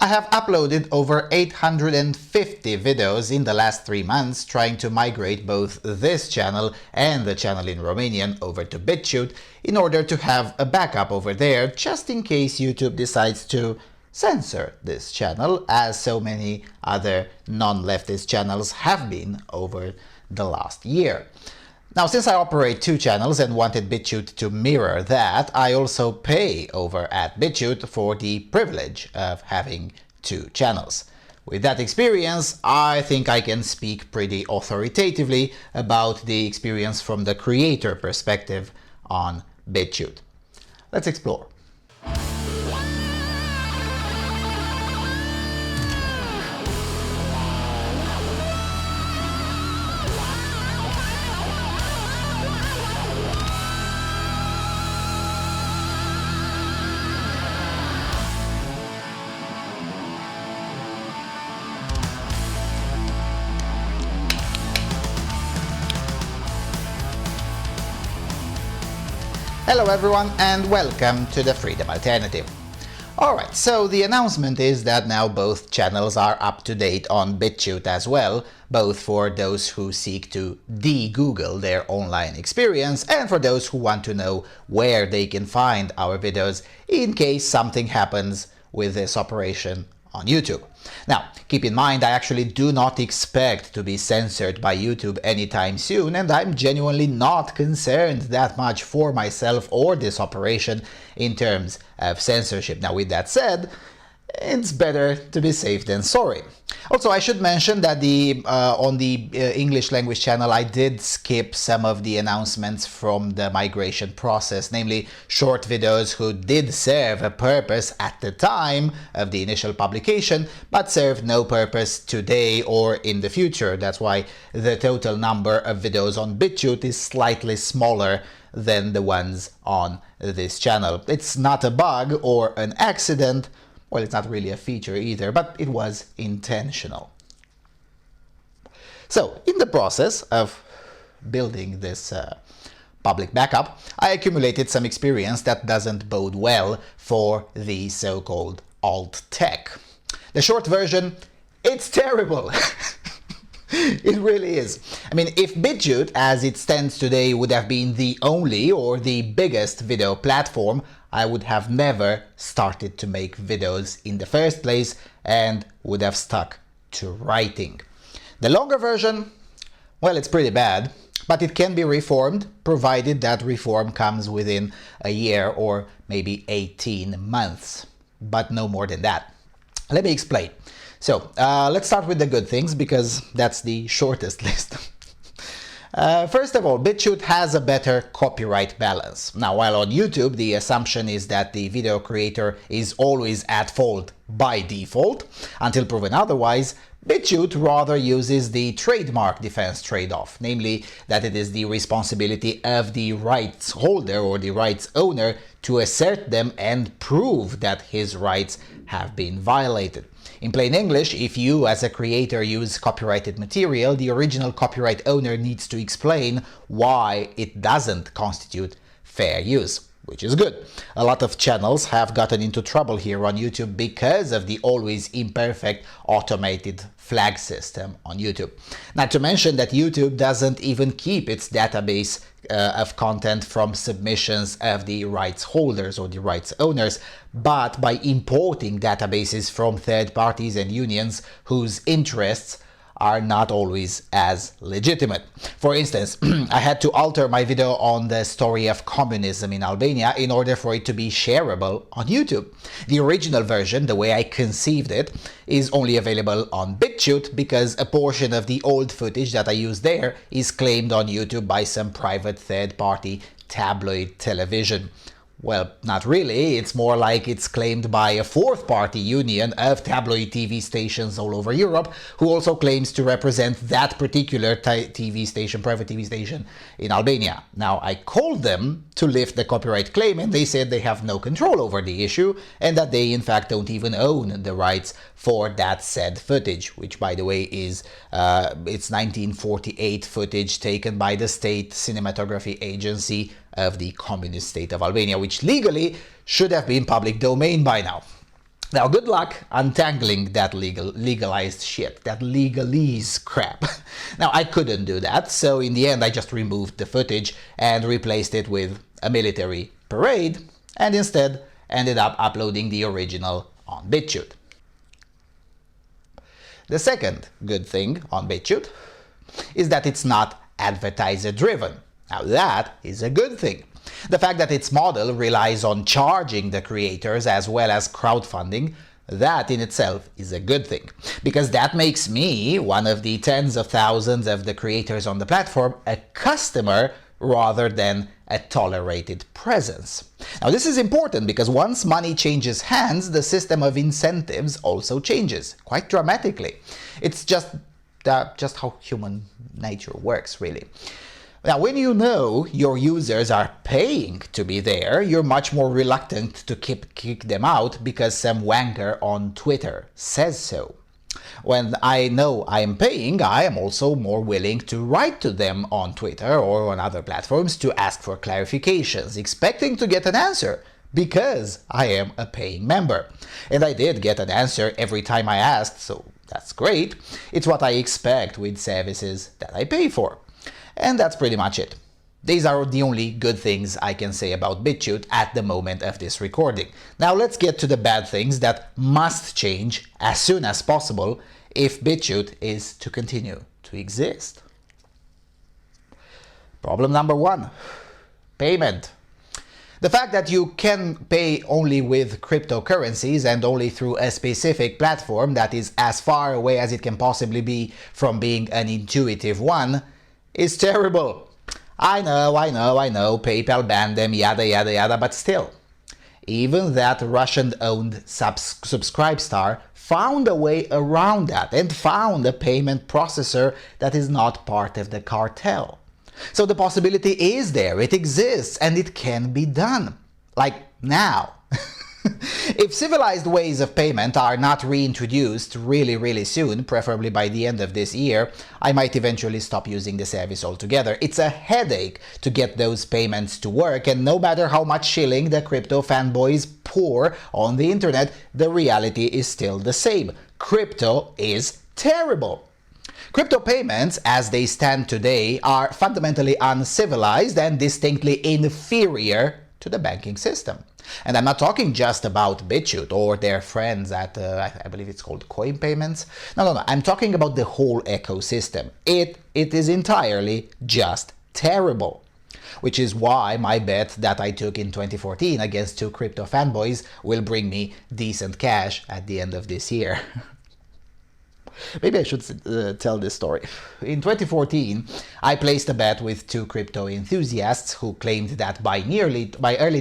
I have uploaded over 850 videos in the last 3 months, trying to migrate both this channel and the channel in Romanian over to Bitchute in order to have a backup over there just in case YouTube decides to censor this channel, as so many other non-leftist channels have been over the last year. Now, since I operate 2 channels and wanted Bitchute to mirror that, I also pay over at Bitchute for the privilege of having 2 channels. With that experience, I think I can speak pretty authoritatively about the experience from the creator perspective on Bitchute. Let's explore. Hello everyone and welcome to the Freedom Alternative. Alright, so the announcement is that now both channels are up to date on Bitchute as well, both for those who seek to de-Google their online experience and for those who want to know where they can find our videos in case something happens with this operation on YouTube. Now, keep in mind, I actually do not expect to be censored by YouTube anytime soon, and I'm genuinely not concerned that much for myself or this operation in terms of censorship. Now, with that said, it's better to be safe than sorry. Also, I should mention that on the English language channel, I did skip some of the announcements from the migration process, namely short videos who did serve a purpose at the time of the initial publication, but serve no purpose today or in the future. That's why the total number of videos on Bitchute is slightly smaller than the ones on this channel. It's not a bug or an accident. Well, it's not really a feature either, but it was intentional. So, in the process of building this public backup, I accumulated some experience that doesn't bode well for the so-called alt tech. The short version, it's terrible. It really is. I mean, if Bitchute, as it stands today, would have been the only or the biggest video platform, I would have never started to make videos in the first place and would have stuck to writing. The longer version, well, it's pretty bad, but it can be reformed, provided that reform comes within a year or maybe 18 months, but no more than that. Let me explain. So, let's start with the good things, because that's the shortest list. First of all, Bitchute has a better copyright balance. Now, while on YouTube the assumption is that the video creator is always at fault by default, until proven otherwise, Bitchute rather uses the trademark defense trade-off, namely that it is the responsibility of the rights holder or the rights owner to assert them and prove that his rights have been violated. In plain English, if you as a creator use copyrighted material, the original copyright owner needs to explain why it doesn't constitute fair use, which is good. A lot of channels have gotten into trouble here on YouTube because of the always imperfect automated flag system on YouTube. Not to mention that YouTube doesn't even keep its database of content from submissions of the rights holders or the rights owners, but by importing databases from third parties and unions whose interests are not always as legitimate. For instance, I had to alter my video on the story of communism in Albania in order for it to be shareable on YouTube. The original version, the way I conceived it, is only available on Bitchute because a portion of the old footage that I used there is claimed on YouTube by some private third-party tabloid television. Well, not really, it's more like it's claimed by a fourth-party union of tabloid TV stations all over Europe, who also claims to represent that particular TV station, private TV station in Albania. Now, I called them to lift the copyright claim, and they said they have no control over the issue, and that they in fact don't even own the rights for that said footage, which by the way is it's 1948 footage taken by the State Cinematography Agency of the Communist State of Albania, which legally should have been public domain by now. Now, good luck untangling that legalized shit, that legalese crap. Now, I couldn't do that, so in the end I just removed the footage and replaced it with a military parade, and instead ended up uploading the original on Bitchute. The second good thing on Bitchute is that it's not advertiser driven. Now that is a good thing. The fact that its model relies on charging the creators as well as crowdfunding, that in itself is a good thing, because that makes me, one of the tens of thousands of the creators on the platform, a customer rather than a tolerated presence. Now this is important because once money changes hands, the system of incentives also changes quite dramatically. It's just how human nature works, really. Now, when you know your users are paying to be there, you're much more reluctant to kick them out because some wanker on Twitter says so. When I know I am paying, I am also more willing to write to them on Twitter or on other platforms to ask for clarifications, expecting to get an answer because I am a paying member. And I did get an answer every time I asked, so that's great. It's what I expect with services that I pay for. And that's pretty much it. These are the only good things I can say about Bitchute at the moment of this recording. Now let's get to the bad things that must change as soon as possible if Bitchute is to continue to exist. Problem number 1. Payment. The fact that you can pay only with cryptocurrencies and only through a specific platform that is as far away as it can possibly be from being an intuitive one is terrible. I know, PayPal banned them, yada yada yada, but still. Even that Russian-owned Subscribestar found a way around that and found a payment processor that is not part of the cartel. So the possibility is there, it exists, and it can be done. Like now. If civilized ways of payment are not reintroduced really soon, preferably by the end of this year, I might eventually stop using the service altogether. It's a headache to get those payments to work, and no matter how much shilling the crypto fanboys pour on the internet, the reality is still the same. Crypto is terrible. Crypto payments, as they stand today, are fundamentally uncivilized and distinctly inferior to the banking system. And I'm not talking just about Bitchute or their friends at, I believe it's called Coin Payments. No. I'm talking about the whole ecosystem. It is entirely just terrible. Which is why my bet that I took in 2014 against 2 crypto fanboys will bring me decent cash at the end of this year. Maybe I should tell this story. In 2014, I placed a bet with 2 crypto enthusiasts who claimed that by early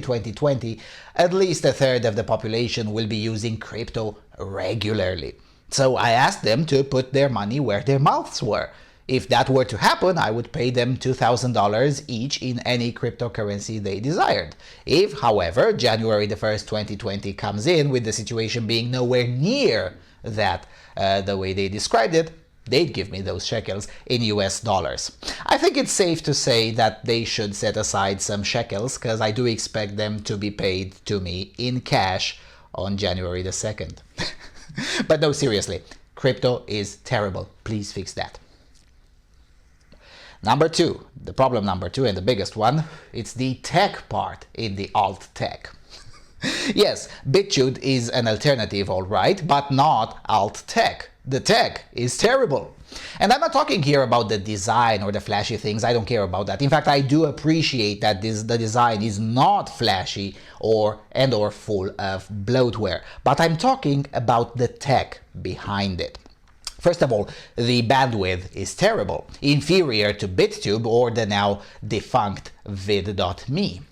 2020, at least a third of the population will be using crypto regularly. So I asked them to put their money where their mouths were. If that were to happen, I would pay them $2,000 each in any cryptocurrency they desired. If, however, January the 1st, 2020 comes in with the situation being nowhere near that the way they described it, they'd give me those shekels in US dollars. I think it's safe to say that they should set aside some shekels because I do expect them to be paid to me in cash on January the 2nd. But no, seriously, crypto is terrible. Please fix that. Number 2, the problem number 2 and the biggest one, it's the tech part in the alt tech. Yes, Bitchute is an alternative, all right, but not alt tech. The tech is terrible. And I'm not talking here about the design or the flashy things. I don't care about that. In fact, I do appreciate that the design is not flashy or full of bloatware. But I'm talking about the tech behind it. First of all, the bandwidth is terrible, inferior to BitTube or the now defunct vid.me.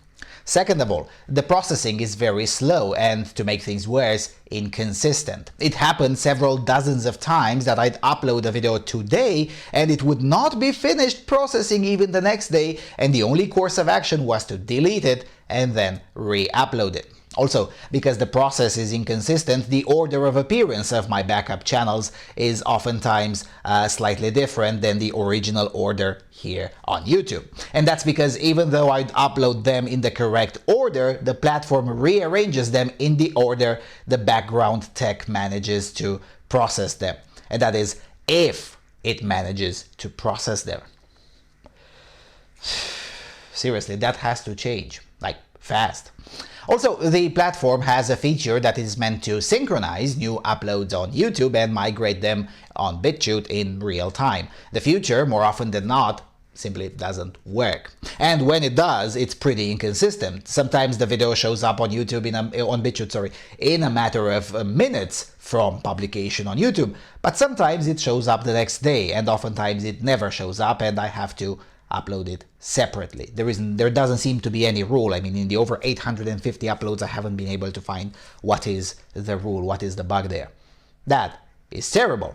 Second of all, the processing is very slow and, to make things worse, inconsistent. It happened several dozens of times that I'd upload a video today and it would not be finished processing even the next day, and the only course of action was to delete it and then re-upload it. Also, because the process is inconsistent, the order of appearance of my backup channels is oftentimes slightly different than the original order here on YouTube. And that's because even though I upload them in the correct order, the platform rearranges them in the order the background tech manages to process them. And that is if it manages to process them. Seriously, that has to change, like fast. Also, the platform has a feature that is meant to synchronize new uploads on YouTube and migrate them on Bitchute in real time. The feature, more often than not, simply doesn't work. And when it does, it's pretty inconsistent. Sometimes the video shows up on YouTube on Bitchute, in a matter of minutes from publication on YouTube, but sometimes it shows up the next day, and oftentimes it never shows up, and I have to upload it separately. There doesn't seem to be any rule. I mean, in the over 850 uploads, I haven't been able to find what is the rule, what is the bug there. That is terrible.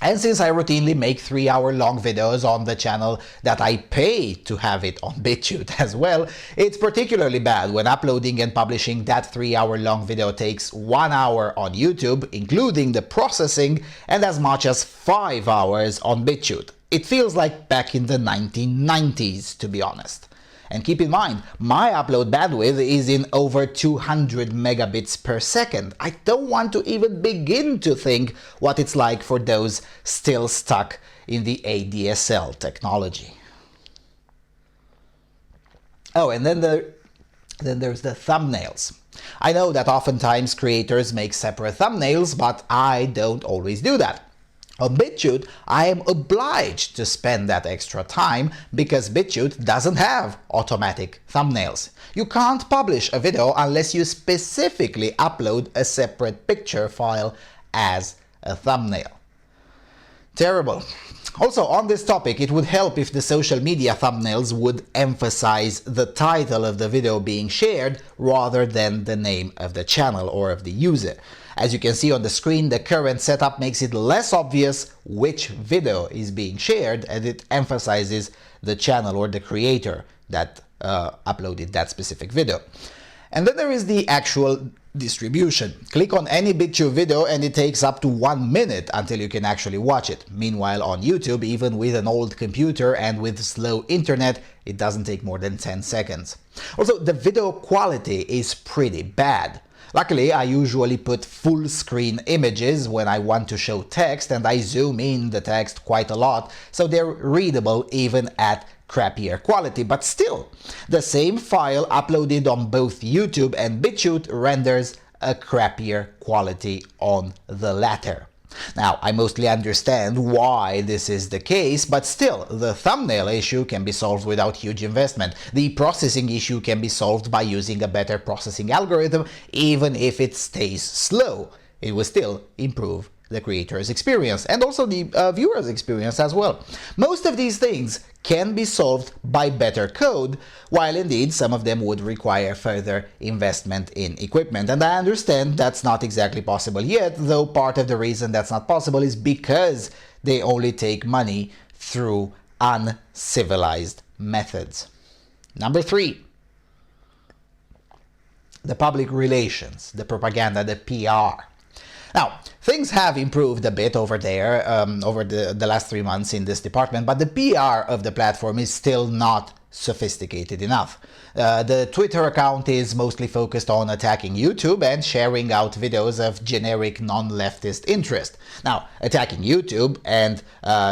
And since I routinely make 3-hour-long videos on the channel that I pay to have it on Bitchute as well, it's particularly bad when uploading and publishing that 3-hour-long video takes 1 hour on YouTube, including the processing, and as much as 5 hours on Bitchute. It feels like back in the 1990s, to be honest. And keep in mind, my upload bandwidth is in over 200 megabits per second. I don't want to even begin to think what it's like for those still stuck in the ADSL technology. Oh, and then there's the thumbnails. I know that oftentimes creators make separate thumbnails, but I don't always do that. On Bitchute, I am obliged to spend that extra time because Bitchute doesn't have automatic thumbnails. You can't publish a video unless you specifically upload a separate picture file as a thumbnail. Terrible. Also, on this topic, it would help if the social media thumbnails would emphasize the title of the video being shared rather than the name of the channel or of the user. As you can see on the screen, the current setup makes it less obvious which video is being shared, and it emphasizes the channel or the creator that uploaded that specific video. And then there is the actual distribution. Click on any Bitchute video and it takes up to 1 minute until you can actually watch it. Meanwhile, on YouTube, even with an old computer and with slow internet, it doesn't take more than 10 seconds. Also, the video quality is pretty bad. Luckily, I usually put full screen images when I want to show text, and I zoom in the text quite a lot, so they're readable even at crappier quality. But still, the same file uploaded on both YouTube and Bitchute renders a crappier quality on the latter. Now, I mostly understand why this is the case, but still, the thumbnail issue can be solved without huge investment. The processing issue can be solved by using a better processing algorithm, even if it stays slow. It will still improve the creator's experience and also the viewer's experience as well. Most of these things can be solved by better code, while indeed some of them would require further investment in equipment. And I understand that's not exactly possible yet, though part of the reason that's not possible is because they only take money through uncivilized methods. Number 3. The public relations, the propaganda, the PR. Now, things have improved a bit over there over the last 3 months in this department, but the PR of the platform is still not sophisticated enough. The Twitter account is mostly focused on attacking YouTube and sharing out videos of generic non-leftist interest. Now, attacking YouTube and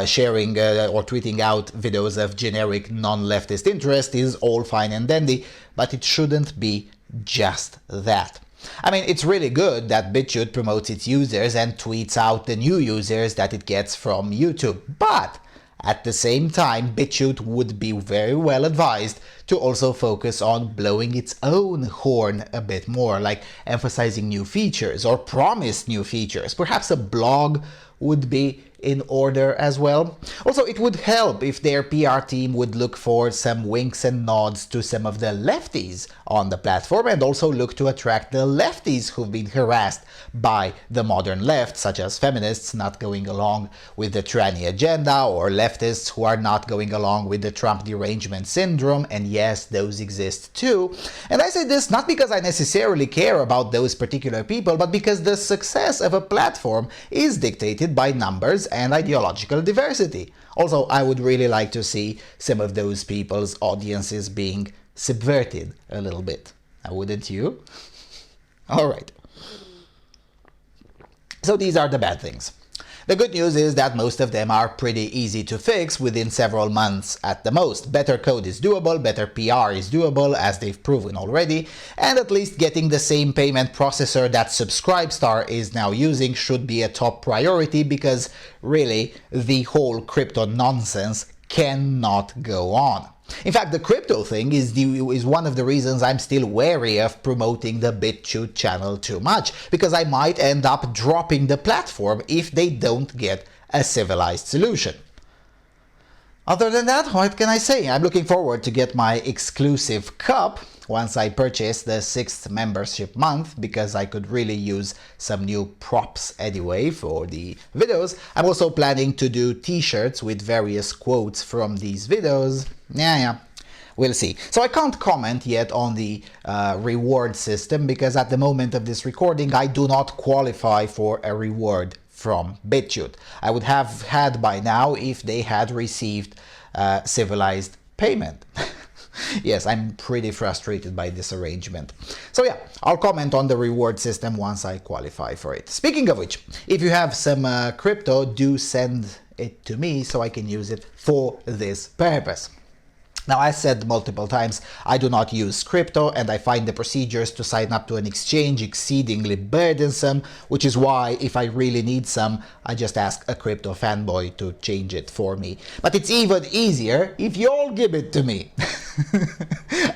sharing or tweeting out videos of generic non-leftist interest is all fine and dandy, but it shouldn't be just that. I mean, it's really good that Bitchute promotes its users and tweets out the new users that it gets from YouTube, but at the same time, Bitchute would be very well advised to also focus on blowing its own horn a bit more, like emphasizing new features or promise new features. Perhaps a blog would be in order as well. Also, it would help if their PR team would look for some winks and nods to some of the lefties on the platform and also look to attract the lefties who've been harassed by the modern left, such as feminists not going along with the tranny agenda or leftists who are not going along with the Trump derangement syndrome and yes, those exist too. And I say this not because I necessarily care about those particular people, but because the success of a platform is dictated by numbers and ideological diversity. Also, I would really like to see some of those people's audiences being subverted a little bit. Wouldn't you? All right. So these are the bad things. The good news is that most of them are pretty easy to fix within several months at the most. Better code is doable, better PR is doable, as they've proven already, and at least getting the same payment processor that Subscribestar is now using should be a top priority, because really the whole crypto nonsense cannot go on. In fact, the crypto thing is one of the reasons I'm still wary of promoting the Bitchute channel too much, because I might end up dropping the platform if they don't get a civilized solution. Other than that, what can I say? I'm looking forward to get my exclusive cup once I purchase the 6th membership month, because I could really use some new props anyway for the videos. I'm also planning to do t-shirts with various quotes from these videos. Yeah, we'll see. So I can't comment yet on the reward system, because at the moment of this recording I do not qualify for a reward from Bitchute. I would have had by now if they had received civilized payment. Yes, I'm pretty frustrated by this arrangement. So yeah, I'll comment on the reward system once I qualify for it. Speaking of which, if you have some crypto, do send it to me so I can use it for this purpose. Now, as said multiple times, I do not use crypto, and I find the procedures to sign up to an exchange exceedingly burdensome, which is why if I really need some, I just ask a crypto fanboy to change it for me. But it's even easier if you all give it to me.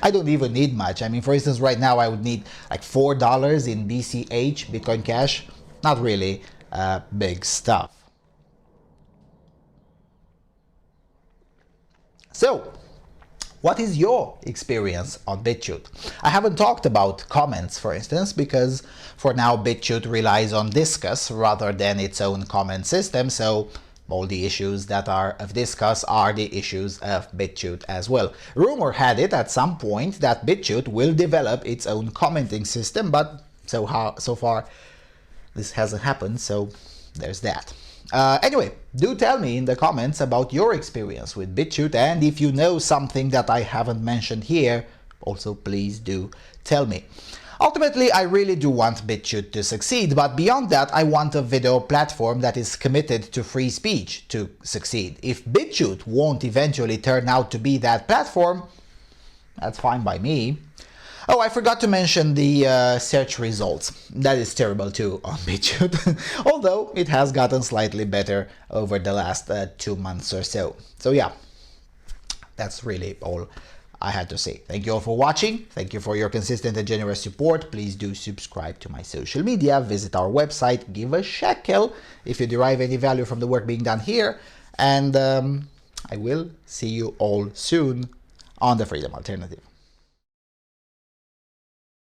I don't even need much. I mean, for instance, right now I would need like $4 in BCH, Bitcoin Cash. Not really big stuff. So, what is your experience on Bitchute? I haven't talked about comments, for instance, because for now Bitchute relies on Disqus rather than its own comment system, so all the issues that are of Disqus are the issues of Bitchute as well. Rumor had it at some point that Bitchute will develop its own commenting system, but so far this hasn't happened, so there's that. Anyway, do tell me in the comments about your experience with Bitchute, and if you know something that I haven't mentioned here, also please do tell me. Ultimately, I really do want Bitchute to succeed, but beyond that, I want a video platform that is committed to free speech to succeed. If Bitchute won't eventually turn out to be that platform, that's fine by me. Oh, I forgot to mention the search results. That is terrible too on Bitchute, although it has gotten slightly better over the last 2 months or so. So yeah, that's really all I had to say. Thank you all for watching. Thank you for your consistent and generous support. Please do subscribe to my social media, visit our website, give a shekel if you derive any value from the work being done here, and I will see you all soon on the Freedom Alternative.